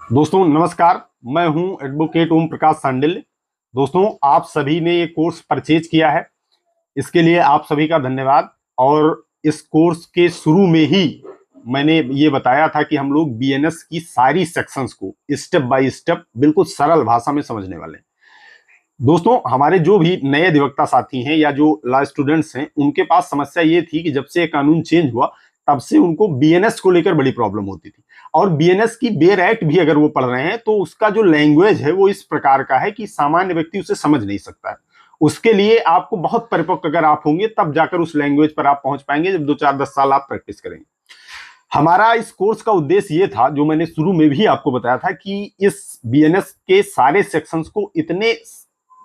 दोस्तों नमस्कार। मैं हूं एडवोकेट ओम प्रकाश सांडिल्य। दोस्तों, आप सभी ने ये कोर्स परचेज किया है, इसके लिए आप सभी का धन्यवाद। और इस कोर्स के शुरू में ही मैंने ये बताया था कि हम लोग बीएनएस की सारी सेक्शंस को स्टेप बाय स्टेप बिल्कुल सरल भाषा में समझने वाले हैं। दोस्तों, हमारे जो भी नए अधिवक्ता साथी हैं या जो लॉ स्टूडेंट्स हैं, उनके पास समस्या ये थी कि जब से ये कानून चेंज हुआ तब से उनको बीएनएस को लेकर बड़ी प्रॉब्लम होती थी। और बीएनएस की बेयर एक्ट भी अगर वो पढ़ रहे हैं तो उसका जो लैंग्वेज है वो इस प्रकार का है कि सामान्य व्यक्ति उसे समझ नहीं सकता है। उसके लिए आपको बहुत परिपक्व अगर आप होंगे तब जाकर उस लैंग्वेज पर आप पहुंच पाएंगे, जब 2 4 10 साल आप प्रैक्टिस करेंगे। हमारा इस कोर्स का उद्देश्य ये था, जो मैंने शुरू में भी आपको बताया था, कि इस बीएनएस के सारे सेक्शंस को इतने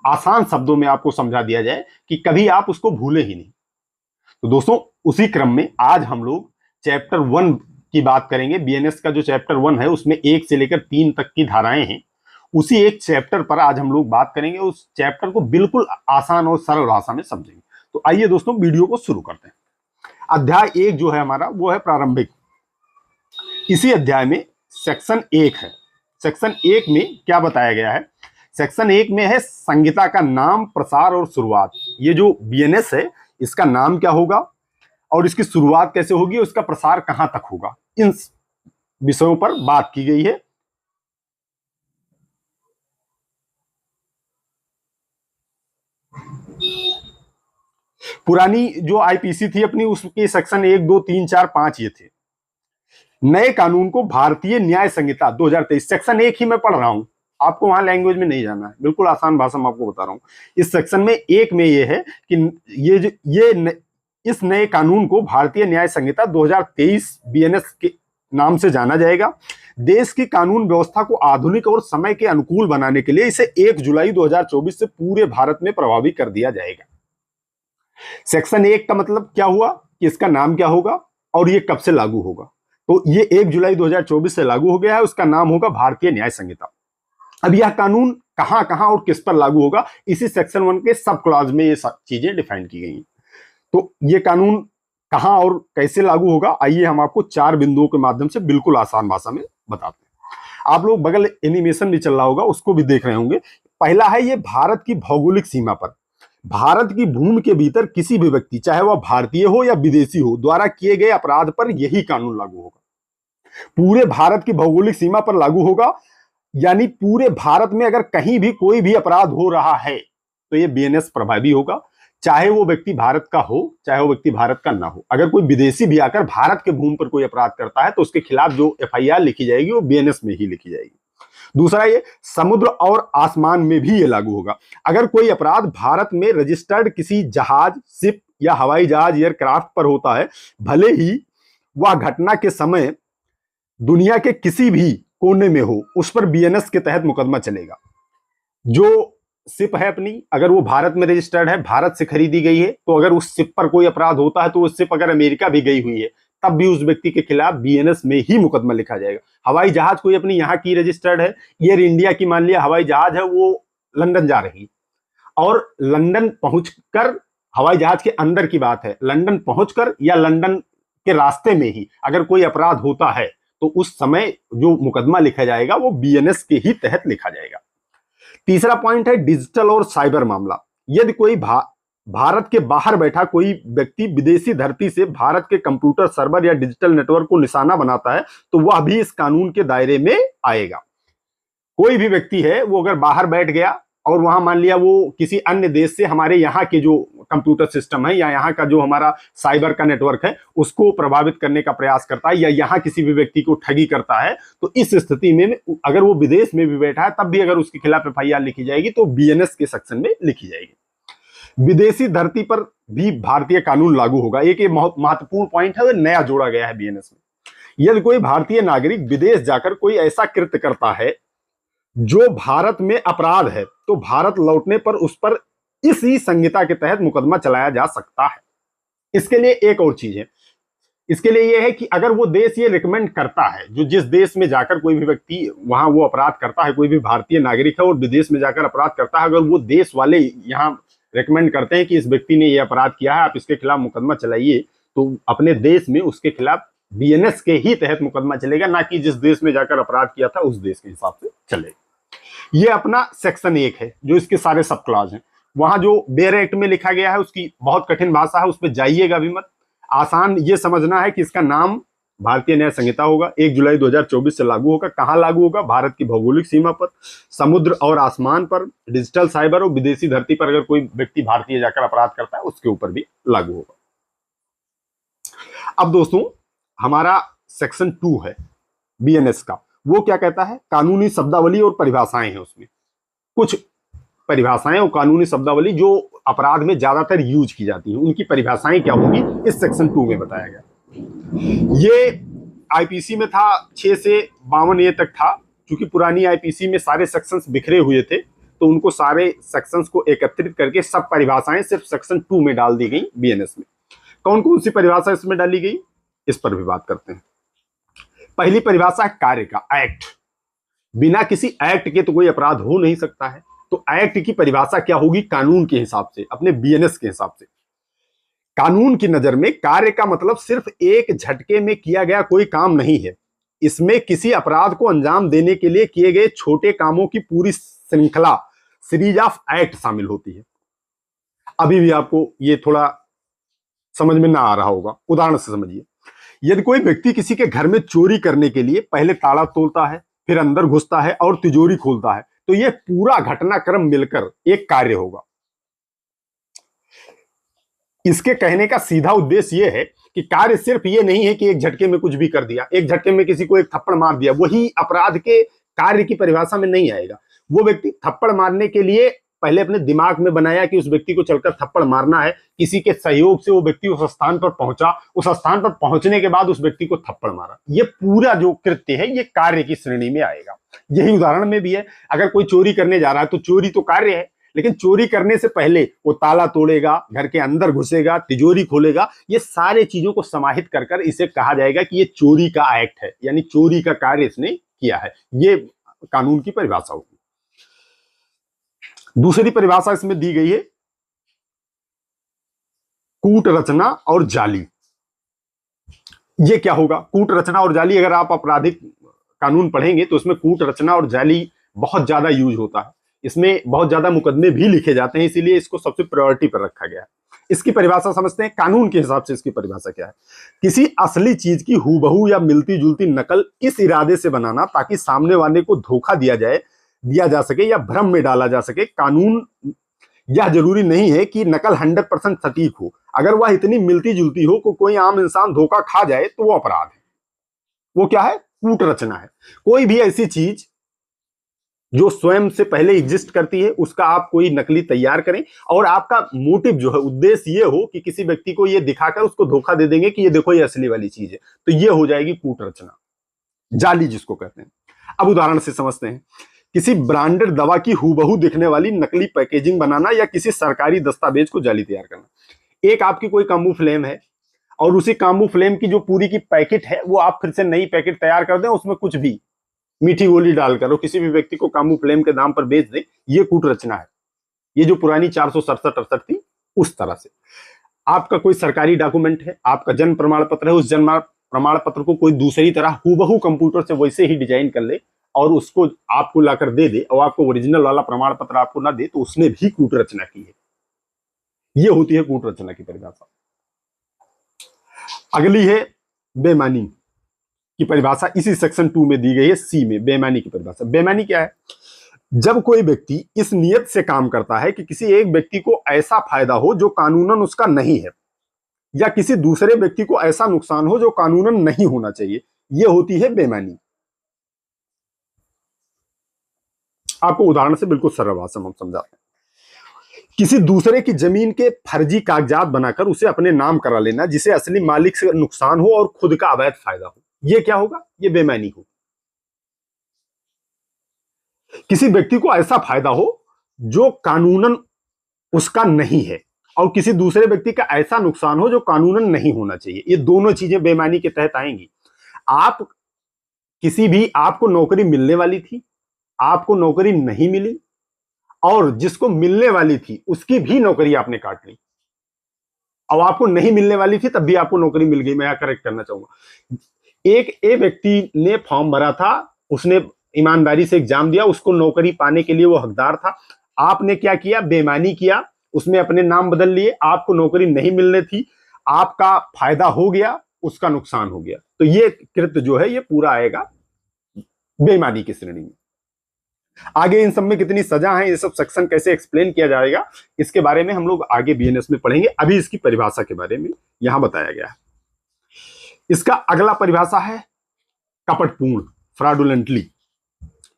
आसान शब्दों में आपको समझा दिया जाए कि कभी आप उसको भूले ही नहीं। तो दोस्तों, उसी क्रम में आज हम लोग चैप्टर 1 की बात करेंगे। बीएनएस का जो चैप्टर 1 है उसमें 1 से लेकर 3 तक की धाराएं हैं। उसी एक चैप्टर पर आज हम लोग बात करेंगे। उस चैप्टर को बिल्कुल आसान और सरल भाषा में समझेंगे। तो आइए दोस्तों, वीडियो को शुरू करते हैं। अध्याय 1 जो है हमारा, वो है प्रारंभिक। इसी अध्याय में सेक्शन 1 है। सेक्शन 1 में क्या बताया गया है? सेक्शन 1 में है संहिता का नाम, प्रसार और शुरुआत। ये जो बीएनएस है इसका नाम क्या होगा और इसकी शुरुआत कैसे होगी, उसका प्रसार कहां तक होगा, इन विषयों पर बात की गई है। पुरानी जो आईपीसी थी अपनी, उसके सेक्शन 1 2 3 4 5 ये थे। नए कानून को भारतीय न्याय संहिता 2023, सेक्शन 1 ही मैं पढ़ रहा हूं, आपको वहां लैंग्वेज में नहीं जाना है, बिल्कुल आसान भाषा में आपको बता रहा हूं। इस सेक्शन में 1 में ये है कि इस नए कानून को भारतीय न्याय संहिता 2023 बीएनएस के नाम से जाना जाएगा। देश की कानून व्यवस्था को आधुनिक और समय के अनुकूल बनाने के लिए इसे 1 जुलाई 2024 से पूरे भारत में प्रभावी कर दिया जाएगा। सेक्शन 1 का मतलब क्या हुआ कि इसका नाम क्या होगा और ये कब से लागू होगा। तो ये 1 जुलाई 2024 से लागू हो गया है, उसका नाम होगा भारतीय न्याय संहिता। अब यह कानून कहां कहां और किस पर लागू होगा, इसी सेक्शन 1 के सब क्लॉज में ये सब चीजें डिफाइन की गई हैं। तो ये कानून कहां और कैसे लागू होगा, आइए हम आपको 4 बिंदुओं के माध्यम से बिल्कुल आसान भाषा में बताते हैं। आप लोग बगल एनिमेशन भी चल रहा होगा, उसको भी देख रहे होंगे। पहला है ये भारत की भौगोलिक सीमा पर, भारत की भूमि के भीतर किसी भी व्यक्ति, चाहे वह भारतीय हो या विदेशी हो, द्वारा किए गए अपराध पर यही कानून लागू होगा। पूरे भारत की भौगोलिक सीमा पर लागू होगा, यानी पूरे भारत में अगर कहीं भी कोई भी अपराध हो रहा है तो ये बीएनएस प्रभावी होगा, चाहे वो व्यक्ति भारत का हो चाहे वो व्यक्ति भारत का ना हो। अगर कोई विदेशी भी आकर भारत के भूमि पर कोई अपराध करता है तो उसके खिलाफ जो एफआईआर लिखी जाएगी वो बीएनएस में ही लिखी जाएगी। दूसरा, ये समुद्र और आसमान में भी ये लागू होगा। अगर कोई अपराध भारत में रजिस्टर्ड किसी जहाज, शिप या हवाई जहाज, एयरक्राफ्ट पर होता है, भले ही वह घटना के समय दुनिया के किसी भी कोने में हो, उस पर बीएनएस के तहत मुकदमा चलेगा। जो शिप है अपनी, अगर वो भारत में रजिस्टर्ड है, भारत से खरीदी गई है, तो अगर उस शिप पर कोई अपराध होता है तो वो शिप अगर अमेरिका भी गई हुई है तब भी उस व्यक्ति के खिलाफ बीएनएस में ही मुकदमा लिखा जाएगा। हवाई जहाज कोई अपनी यहाँ की रजिस्टर्ड है, एयर इंडिया की मान लिया हवाई जहाज है, वो लंदन जा रही और लंदन पहुंचकर, हवाई जहाज के अंदर की बात है, लंदन पहुंचकर या लंदन के रास्ते में ही अगर कोई अपराध होता है तो उस समय जो मुकदमा लिखा जाएगा वो बीएनएस के ही तहत लिखा जाएगा। तीसरा पॉइंट है डिजिटल और साइबर मामला। यदि कोई भारत के बाहर बैठा कोई व्यक्ति विदेशी धरती से भारत के कंप्यूटर सर्वर या डिजिटल नेटवर्क को निशाना बनाता है तो वह भी इस कानून के दायरे में आएगा। कोई भी व्यक्ति है, वो अगर बाहर बैठ गया और वहां मान लिया वो किसी अन्य देश से हमारे यहाँ के जो कंप्यूटर सिस्टम है या यहाँ का जो हमारा साइबर का नेटवर्क है उसको प्रभावित करने का प्रयास करता है या यहाँ किसी भी व्यक्ति को ठगी करता है, तो इस स्थिति में अगर वो विदेश में भी बैठा है तब भी अगर उसके खिलाफ एफआईआर लिखी जाएगी तो बीएनएस के सेक्शन में लिखी जाएगी। विदेशी धरती पर भी भारतीय कानून लागू होगा। एक महत्वपूर्ण पॉइंट है, वो नया जोड़ा गया है बीएनएस में। यदि कोई भारतीय नागरिक विदेश जाकर कोई ऐसा कृत्य करता है जो भारत में अपराध है तो भारत लौटने पर उस पर इसी संहिता के तहत मुकदमा चलाया जा सकता है। इसके लिए एक और चीज है, इसके लिए यह है कि अगर वो देश ये रिकमेंड करता है, जो जिस देश में जाकर कोई भी व्यक्ति वहां वो अपराध करता है, कोई भी भारतीय नागरिक है और विदेश में जाकर अपराध करता है, अगर वो देश वाले यहाँ रिकमेंड करते हैं कि इस व्यक्ति ने ये अपराध किया है, आप इसके खिलाफ मुकदमा चलाइए, तो अपने देश में उसके खिलाफ बीएनएस के ही तहत मुकदमा चलेगा, ना कि जिस देश में जाकर अपराध किया था उस देश के हिसाब से चलेगा। ये अपना सेक्शन 1 है, जो इसके सारे सब क्लॉज हैं। वहां जो बेयर एक्ट में लिखा गया है उसकी बहुत कठिन भाषा है, उस पर जाइएगा भी मत। आसान ये समझना है कि इसका नाम भारतीय न्याय संहिता होगा, 1 जुलाई 2024 से लागू होगा। कहां लागू होगा? भारत की भौगोलिक सीमा पर, समुद्र और आसमान पर, डिजिटल, साइबर और विदेशी धरती पर अगर कोई व्यक्ति भारतीय जाकर अपराध करता है उसके ऊपर भी लागू होगा। अब दोस्तों, हमारा सेक्शन 2 है बीएनएस का, वो क्या कहता है? कानूनी शब्दावली और परिभाषाएं हैं उसमें। कुछ परिभाषाएं और कानूनी शब्दावली जो अपराध में ज्यादातर यूज की जाती हैं, उनकी परिभाषाएं क्या होंगी इस सेक्शन 2 में बताया गया। ये आईपीसी में था 6 से 52A तक था। क्योंकि पुरानी आईपीसी में सारे सेक्शंस बिखरे हुए थे, तो उनको सारे सेक्शंस को एकत्रित करके सब परिभाषाएं सिर्फ सेक्शन 2 में डाल दी गई बीएनएस में। कौन कौन सी परिभाषा इसमें डाली गई, इस पर भी बात करते हैं। पहली परिभाषा है कार्य का, एक्ट। बिना किसी एक्ट के तो कोई अपराध हो नहीं सकता है। तो एक्ट की परिभाषा क्या होगी? कानून के हिसाब से, अपने बीएनएस के हिसाब से। कानून की नजर में कार्य का मतलब सिर्फ एक झटके में किया गया कोई काम नहीं है। इसमें किसी अपराध को अंजाम देने के लिए किए गए छोटे कामों की पूरी श्रृंखला, सीरीज ऑफ एक्ट शामिल होती है। अभी भी आपको ये थोड़ा समझ में ना आ रहा होगा, उदाहरण से समझिए। यदि कोई व्यक्ति किसी के घर में चोरी करने के लिए पहले ताला तोड़ता है, फिर अंदर घुसता है और तिजोरी खोलता है, तो यह पूरा घटनाक्रम मिलकर एक कार्य होगा। इसके कहने का सीधा उद्देश्य यह है कि कार्य सिर्फ ये नहीं है कि एक झटके में कुछ भी कर दिया, एक झटके में किसी को एक थप्पड़ मार दिया, वही अपराध के कार्य की परिभाषा में नहीं आएगा। वो व्यक्ति थप्पड़ मारने के लिए पहले अपने दिमाग में बनाया कि उस व्यक्ति को चलकर थप्पड़ मारना है, किसी के सहयोग से वो व्यक्ति उस स्थान पर पहुंचा, उस स्थान पर पहुंचने के बाद उस व्यक्ति को थप्पड़ मारा। ये पूरा जो कृत्य है ये कार्य की श्रेणी में आएगा। यही उदाहरण में भी है। अगर कोई चोरी करने जा रहा है तो चोरी तो कार्य है, लेकिन चोरी करने से पहले वो ताला तोड़ेगा, घर के अंदर घुसेगा, तिजोरी खोलेगा, ये सारे चीजों को समाहित कर कर इसे कहा जाएगा कि ये चोरी का एक्ट है, यानी चोरी का कार्य इसने किया है। ये कानून की परिभाषा होगी। दूसरी परिभाषा इसमें दी गई है कूट रचना और जाली। ये क्या होगा? कूट रचना और जाली, अगर आप आपराधिक कानून पढ़ेंगे तो उसमें कूट रचना और जाली बहुत ज्यादा यूज होता है। इसमें बहुत ज्यादा मुकदमे भी लिखे जाते हैं, इसीलिए इसको सबसे प्रायोरिटी पर रखा गया है। इसकी परिभाषा समझते हैं। कानून के हिसाब से इसकी परिभाषा क्या है? किसी असली चीज की हूबहू या मिलती जुलती नकल इस इरादे से बनाना ताकि सामने वाले को धोखा दिया जा सके या भ्रम में डाला जा सके। कानून यह जरूरी नहीं है कि नकल 100% सटीक हो। अगर वह इतनी मिलती जुलती हो कि कोई आम इंसान धोखा खा जाए तो वो अपराध है। वो क्या है? कूट रचना है। कोई भी ऐसी चीज जो स्वयं से पहले एग्जिस्ट करती है उसका आप कोई नकली तैयार करें और आपका मोटिव जो है, उद्देश्य ये हो कि किसी व्यक्ति को ये दिखाकर उसको धोखा दे देंगे कि ये देखो ये असली वाली चीज है, तो ये हो जाएगी कूट रचना, जाली जिसको कहते हैं। अब उदाहरण से समझते हैं। किसी ब्रांडेड दवा की हूबहू दिखने वाली नकली पैकेजिंग बनाना या किसी सरकारी दस्तावेज को जाली तैयार करना। एक आपकी कोई कामूफ्लेम है और उसी कामूफ्लेम की जो पूरी की पैकेट है वो आप फिर से नई पैकेट तैयार कर दें, उसमें कुछ भी मीठी गोली डालकर और किसी भी व्यक्ति को कामूफ्लेम के दाम पर बेच दें, ये कूट रचना है। ये जो पुरानी 467-68 थी उस तरह से। आपका कोई सरकारी डॉक्यूमेंट है, आपका जन्म प्रमाण पत्र है, उस जन्म प्रमाण पत्र को कोई दूसरी तरह हूबहू कंप्यूटर से वैसे ही डिजाइन कर ले और उसको आपको लाकर दे दे और आपको ओरिजिनल वाला प्रमाण पत्र आपको ना दे, तो उसने भी कूट रचना की है। यह होती है कूट रचना की परिभाषा। अगली है बेईमानी की परिभाषा। इसी सेक्शन 2 में दी गई है, सी में, बेईमानी की परिभाषा। बेईमानी क्या है? जब कोई व्यक्ति इस नियत से काम करता है कि किसी एक व्यक्ति को ऐसा फायदा हो जो कानूनन उसका नहीं है, या किसी दूसरे व्यक्ति को ऐसा नुकसान हो जो कानूनन नहीं होना चाहिए, यह होती है बेईमानी। आपको उदाहरण से बिल्कुल सरल भाषा में हम समझाते हैं। किसी दूसरे की जमीन के फर्जी कागजात बनाकर उसे अपने नाम करा लेना जिसे असली मालिक से नुकसान हो और खुद का अवैध फायदा हो, यह क्या होगा? यह बेईमानी हो। किसी व्यक्ति को ऐसा फायदा हो जो कानूनन उसका नहीं है और किसी दूसरे व्यक्ति का ऐसा नुकसान हो जो कानूनन नहीं होना चाहिए, ये दोनों चीजें बेईमानी के तहत आएंगी। आपको नौकरी मिलने वाली थी, आपको नौकरी नहीं मिली, और जिसको मिलने वाली थी उसकी भी नौकरी आपने काट ली, और आपको नहीं मिलने वाली थी तब भी आपको नौकरी मिल गई। मैं यहाँ करेक्ट करना चाहूंगा, एक ए व्यक्ति ने फॉर्म भरा था, उसने ईमानदारी से एग्जाम दिया, उसको नौकरी पाने के लिए वो हकदार था। आपने क्या किया, बेईमानी किया, उसमें अपने नाम बदल लिए, आपको नौकरी नहीं मिलने थी, आपका फायदा हो गया, उसका नुकसान हो गया। तो ये कृत्य जो है ये पूरा आएगा बेईमानी की श्रेणी में। आगे इन सब में कितनी सजा है, ये सब सेक्शन कैसे एक्सप्लेन किया जाएगा, इसके बारे में हम लोग आगे बीएनएस में पढ़ेंगे। अभी इसकी परिभाषा के बारे में यहां बताया गया है। इसका अगला परिभाषा है कपटपूर्ण, फ्रॉडुलेंटली।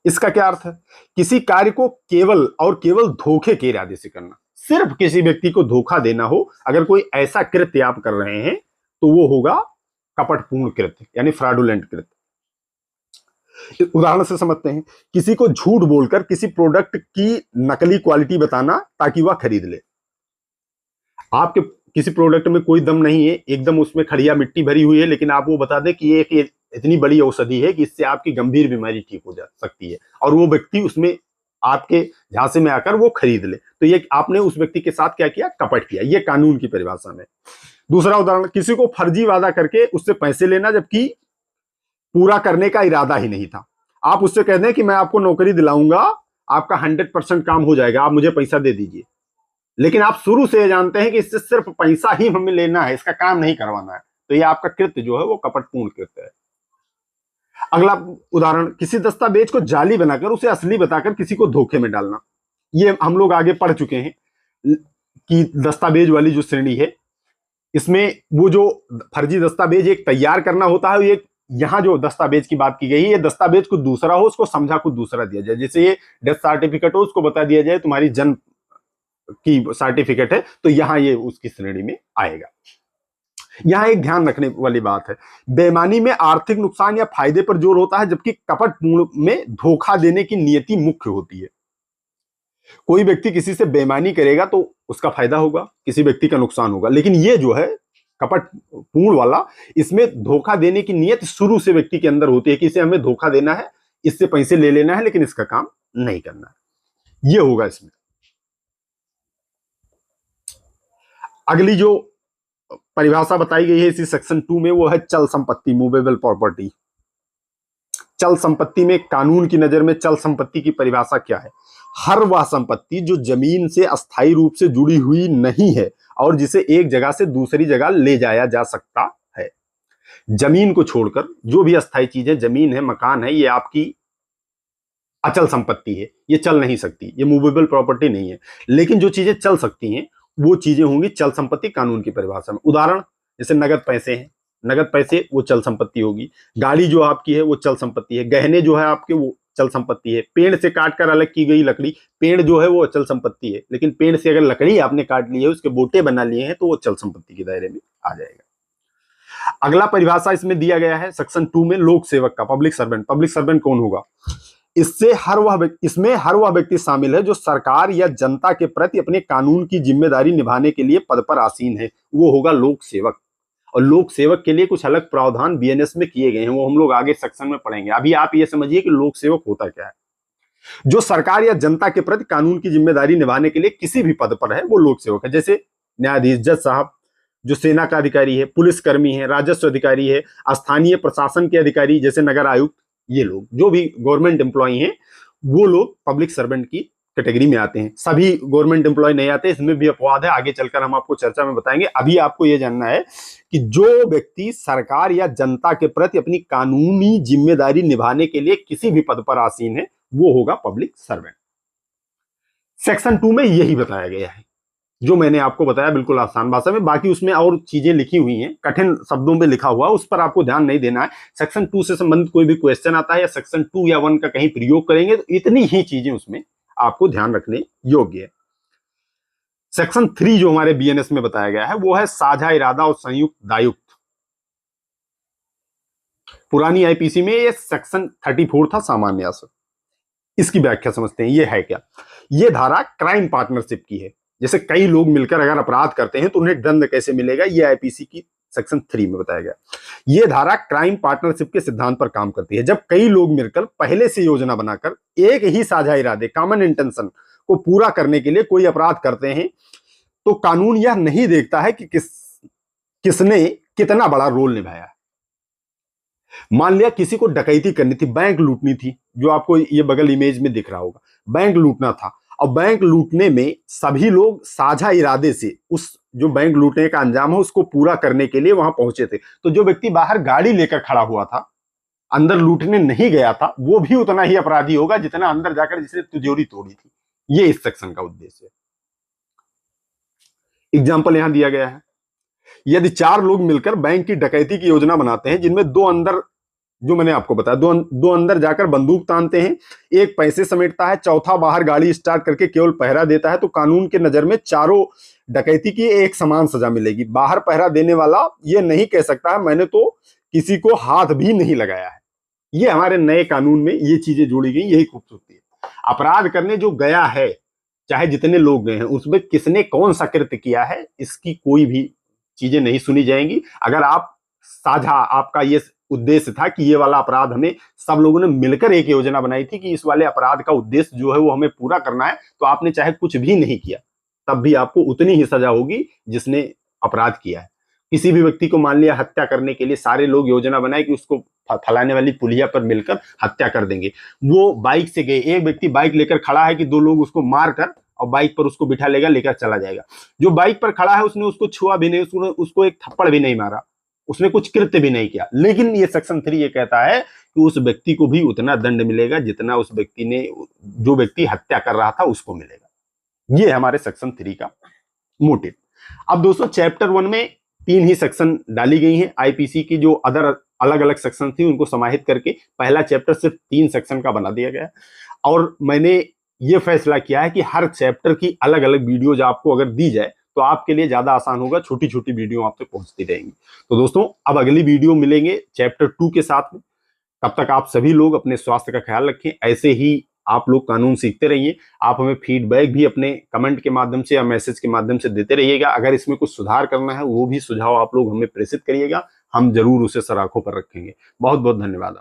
इसका क्या अर्थ है, किसी कार्य को केवल और केवल धोखे के इरादे से करना। सिर्फ किसी व्यक्ति को धोखा देना हो, अगर कोई ऐसा कृत्य आप कर रहे हैं तो वो होगा कपटपूर्ण कृत्य, यानी फ्रॉडुलेंट कृत्य। उदाहरण से समझते हैं, किसी को झूठ बोलकर किसी प्रोडक्ट की नकली क्वालिटी बताना ताकि वह खरीद ले। आपके किसी प्रोडक्ट में कोई दम नहीं है, एकदम उसमें खड़िया मिट्टी भरी हुई है, लेकिन आप वो बता दें कि ये इतनी बड़ी औषधि है कि इससे आपकी गंभीर बीमारी ठीक हो जा सकती है, और वो व्यक्ति उसमें आपके झांसे में आकर वो खरीद ले, तो ये आपने उस व्यक्ति के साथ क्या किया, कपट किया। ये कानून की परिभाषा में। दूसरा उदाहरण, किसी को फर्जी वादा करके उससे पैसे लेना जबकि पूरा करने का इरादा ही नहीं था। आप उससे कहते हैं कि मैं आपको नौकरी दिलाऊंगा, आपका 100% काम हो जाएगा, आप मुझे पैसा दे दीजिए, लेकिन आप शुरू से जानते हैं कि इससे सिर्फ पैसा ही हमें लेना है, इसका काम नहीं करवाना है, तो ये आपका कृत्य जो है वो कपटपूर्ण कृत्य है। अगला उदाहरण, किसी दस्तावेज को जाली बनाकर उसे असली बताकर किसी को धोखे में डालना। ये हम लोग आगे पढ़ चुके हैं कि दस्तावेज वाली जो श्रेणी है, इसमें वो जो फर्जी दस्तावेज एक तैयार करना होता है, एक यहां जो दस्तावेज की बात की गई है, ये दस्तावेज को दूसरा हो, उसको समझा को दूसरा दिया जाए। जैसे ये डेथ सर्टिफिकेट हो, उसको बता दिया जाए तुम्हारी जन्म की सर्टिफिकेट है, तो यहां ये उसकी श्रेणी में आएगा। यहां एक ध्यान रखने वाली बात है, बेईमानी में आर्थिक नुकसान या फायदे पर जोर होता है, जबकि कपटपूर्ण में धोखा देने की नियति मुख्य होती है। कोई व्यक्ति किसी से बेईमानी करेगा तो उसका फायदा होगा, किसी व्यक्ति का नुकसान होगा, लेकिन ये जो है कपटपूर्ण वाला, इसमें धोखा देने की नियत शुरू से व्यक्ति के अंदर होती है कि इसे हमें धोखा देना है, इससे पैसे ले लेना है, लेकिन इसका काम नहीं करना है। ये होगा इसमें। अगली जो परिभाषा बताई गई है इसी सेक्शन 2 में, वो है चल संपत्ति, मूवेबल प्रॉपर्टी। चल संपत्ति में कानून की नजर में चल संपत्ति की परिभाषा क्या है, हर वह संपत्ति जो जमीन से अस्थायी रूप से जुड़ी हुई नहीं है और जिसे एक जगह से दूसरी जगह ले जाया जा सकता है। जमीन को छोड़कर जो भी अस्थायी चीजें, जमीन है, मकान है, ये आपकी अचल संपत्ति है, ये चल नहीं सकती, ये मूवेबल प्रॉपर्टी नहीं है। लेकिन जो चीजें चल सकती हैं वो चीजें होंगी चल संपत्ति कानून की परिभाषा में। उदाहरण, जैसे नगद पैसे हैं, नगद पैसे वो चल संपत्ति होगी। गाड़ी जो आपकी है वो चल संपत्ति है। गहने जो है आपके वो चल संपत्ति है। पेड़ से काटकर अलग की गई लकड़ी, पेड़ जो है वो अचल संपत्ति है, लेकिन पेड़ से अगर लकड़ी आपने काट ली है, उसके बोटे बना लिए हैं, तो वो चल संपत्ति के दायरे में आ जाएगा। अगला परिभाषा इसमें दिया गया है सेक्शन 2 में, लोक सेवक का, पब्लिक सर्वेंट। पब्लिक सर्वेंट कौन होगा, इसमें हर वह व्यक्ति शामिल है जो सरकार या जनता के प्रति अपने कानून की जिम्मेदारी निभाने के लिए पद पर आसीन है, वो होगा लोक सेवक। और लोक सेवक के लिए कुछ अलग प्रावधान बीएनएस में किए गए हैं, वो हम लोग आगे सेक्शन में पढ़ेंगे। अभी आप ये समझिए कि लोक सेवक होता क्या है। जो सरकार या जनता के प्रति कानून की जिम्मेदारी निभाने के लिए किसी भी पद पर है, वो लोक सेवक है। जैसे न्यायाधीश, जज साहब, जो सेना का अधिकारी है, पुलिसकर्मी है, राजस्व अधिकारी है, स्थानीय प्रशासन के अधिकारी जैसे नगर आयुक्त, ये लोग जो भी गवर्नमेंट एम्प्लॉय हैं, वो लोग पब्लिक सर्वेंट की कैटेगरी में आते हैं। सभी गवर्नमेंट एम्प्लॉय नहीं आते, इसमें भी अपवाद है, आगे चलकर हम आपको चर्चा में बताएंगे। अभी आपको यह जानना है कि जो व्यक्ति सरकार या जनता के प्रति अपनी कानूनी जिम्मेदारी निभाने के लिए किसी भी पद पर आसीन है, वो होगा पब्लिक सर्वेंट। सेक्शन 2 में यही बताया गया है जो मैंने आपको बताया, बिल्कुल आसान भाषा में। बाकी उसमें और चीजें लिखी हुई हैं, कठिन शब्दों में लिखा हुआ, उस पर आपको ध्यान नहीं देना है। सेक्शन 2 से संबंधित कोई भी क्वेश्चन आता है या सेक्शन 2 या 1 का कहीं प्रयोग करेंगे तो इतनी ही चीजें उसमें आपको ध्यान रखने योग्य है। सेक्शन 3 जो हमारे बीएनएस में बताया गया है वो है साझा इरादा और संयुक्त दायित्व। पुरानी आईपीसी में ये सेक्शन 34 था, सामान्य आसन। इसकी व्याख्या समझते हैं, ये है क्या। ये धारा क्राइम पार्टनरशिप की है। जैसे कई लोग मिलकर अगर अपराध करते हैं तो उन्हें दंड कैसे मिलेगा, ये आईपीसी की सेक्शन 3 में बताया गया। ये धारा क्राइम पार्टनरशिप के सिद्धांत पर काम करती है। जब कई लोग मिलकर पहले से योजना बनाकर एक ही साझा इरादे, कॉमन इंटेंशन को पूरा करने के लिए कोई अपराध करते हैं, तो कानून यह नहीं देखता है कि किसने कितना बड़ा रोल निभाया। मान लिया किसी को डकैती करनी थी, बैंक लूटनी थी, जो आपको ये बगल इमेज में दिख रहा होगा, बैंक लूटना था। और बैंक लूटने में सभी लोग साझा इरादे से उस जो बैंक लूटने का अंजाम है उसको पूरा करने के लिए वहां पहुंचे थे। तो जो व्यक्ति बाहर गाड़ी लेकर खड़ा हुआ था, अंदर लूटने नहीं गया था, वो भी उतना ही अपराधी होगा जितना अंदर जाकर जिसने तिजोरी तोड़ी थी। ये इस सेक्शन का उद्देश्य है। एग्जाम्पल यहां दिया गया है, यदि 4 लोग मिलकर बैंक की डकैती की योजना बनाते हैं, जिनमें 2 अंदर, जो मैंने आपको बताया, दो अंदर जाकर बंदूक तानते हैं, एक पैसे समेटता है, चौथा बाहर गाड़ी स्टार्ट करके केवल पहरा देता है, तो कानून के नजर में चारों डकैती की एक समान सजा मिलेगी। बाहर पहरा देने वाला ये नहीं कह सकता है मैंने तो किसी को हाथ भी नहीं लगाया है। ये हमारे नए कानून में ये चीजें जोड़ी गई, यही खूबसूरती है। अपराध करने जो गया है, चाहे जितने लोग गए हैं, उसमें किसने कौन सा कृत्य किया है, इसकी कोई भी चीजें नहीं सुनी जाएंगी। अगर आप साझा, आपका ये उद्देश्य था कि ये वाला अपराध हमें, सब लोगों ने मिलकर एक योजना बनाई थी कि इस वाले अपराध का उद्देश्य जो है वो हमें पूरा करना है, तो आपने चाहे कुछ भी नहीं किया तब भी आपको उतनी ही सजा होगी जिसने अपराध किया है। किसी भी व्यक्ति को मान लिया हत्या करने के लिए सारे लोग योजना बनाए कि उसको फलाने वाली पुलिया पर मिलकर हत्या कर देंगे। वो बाइक से गए, एक व्यक्ति बाइक लेकर खड़ा है कि 2 लोग उसको मारकर और बाइक पर उसको बिठा लेगा, लेकर चला जाएगा। जो बाइक पर खड़ा है उसने उसको छुआ भी नहीं, उसको एक थप्पड़ भी नहीं मारा, उसने कुछ कृत्य भी नहीं किया, लेकिन ये सेक्शन 3 ये कहता है कि उस व्यक्ति को भी उतना दंड मिलेगा जितना उस व्यक्ति ने, जो व्यक्ति हत्या कर रहा था, उसको मिलेगा। ये हमारे सेक्शन 3 का मोटिव। अब दोस्तों चैप्टर 1 में 3 ही सेक्शन डाली गई हैं। आईपीसी की जो अदर अलग अलग सेक्शन थी उनको समाहित करके पहला चैप्टर सिर्फ 3 सेक्शन का बना दिया गया। और मैंने ये फैसला किया है कि हर चैप्टर की अलग अलग वीडियोज आपको अगर दी जाए तो आपके लिए ज्यादा आसान होगा, छोटी छोटी वीडियो आप तक पहुंचती रहेंगी। तो दोस्तों अब अगली वीडियो मिलेंगे चैप्टर 2 के साथ में। तब तक आप सभी लोग अपने स्वास्थ्य का ख्याल रखें। ऐसे ही आप लोग कानून सीखते रहिए। आप हमें फीडबैक भी अपने कमेंट के माध्यम से या मैसेज के माध्यम से देते रहिएगा। अगर इसमें कुछ सुधार करना है वो भी सुझाव आप लोग हमें प्रेषित करिएगा, हम जरूर उसे सराखों पर रखेंगे। बहुत बहुत धन्यवाद।